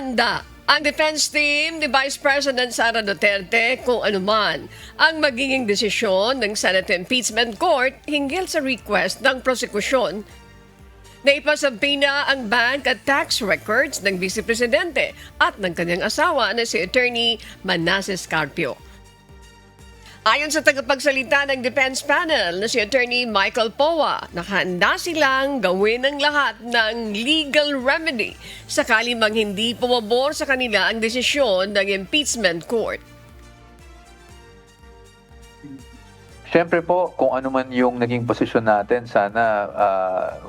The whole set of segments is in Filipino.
Handa ang defense team ni Vice President Sara Duterte kung anuman ang magiging desisyon ng Senate Impeachment Court hinggil sa request ng prosekusyon na ipasabina ang bank at tax records ng Vice Presidente at ng kanyang asawa na si Attorney Manasseh Carpio. Ayon sa tagapagsalita ng defense panel na si Attorney Michael Poa, nakahanda silang gawin ang lahat ng legal remedy sakali mang hindi pumabor sa kanila ang desisyon ng impeachment court. Siyempre po, kung ano man yung naging posisyon natin, sana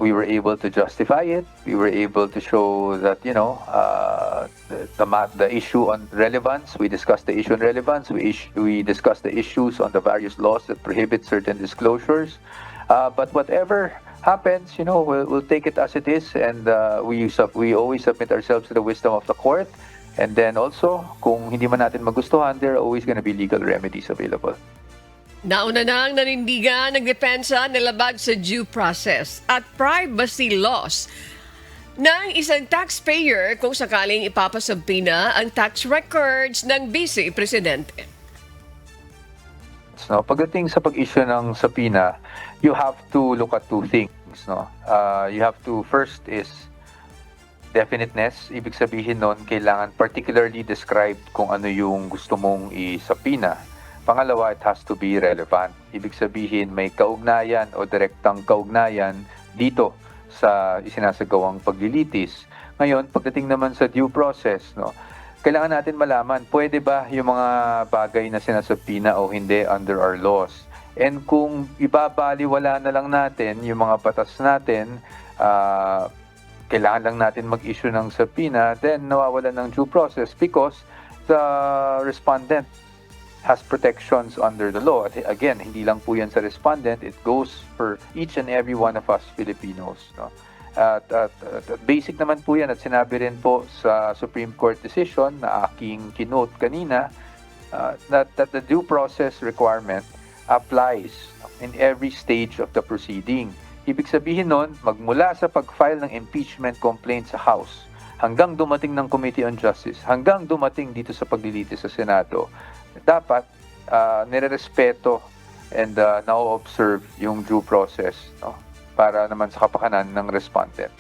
we were able to justify it. We were able to show that, the issue on relevance. We discussed the issue on relevance. We discussed the issues on the various laws that prohibit certain disclosures. But whatever happens, we'll take it as it is, and we always submit ourselves to the wisdom of the court. And then also, kung hindi man natin magustuhan, there are always going to be legal remedies available. Nauna nang nanindigan ng depensa na labag sa due process at privacy laws ng isang taxpayer kung sakaling ipapasabina ang tax records ng Vice Presidente. No, pagdating sa pag-issue ng subpoena, you have to look at two things. No? You have to, first is definiteness. Ibig sabihin nun, kailangan particularly described kung ano yung gusto mong i-subpoena. Pangalawa, it has to be relevant. Ibig sabihin, may kaugnayan o direktang kaugnayan dito sa isinasagawang paglilitis. Ngayon, pagdating naman sa due process, kailangan natin malaman, pwede ba yung mga bagay na sinasabina o hindi under our laws? And kung ibabaliwala na lang natin yung mga batas natin, kailangan lang natin mag-issue ng subpoena, then nawawalan ng due process because the respondent has protections under the law. At again, hindi lang po yan sa respondent, it goes for each and every one of us Filipinos. At basic naman po yan at sinabi rin po sa Supreme Court decision na aking kinote kanina, that the due process requirement applies in every stage of the proceeding. Ibig sabihin nun, magmula sa pag-file ng impeachment complaint sa House, hanggang dumating ng Committee on Justice, hanggang dumating dito sa paglilitis sa Senado, dapat nire-respeto and na-observe yung due process para naman sa kapakanan ng respondent.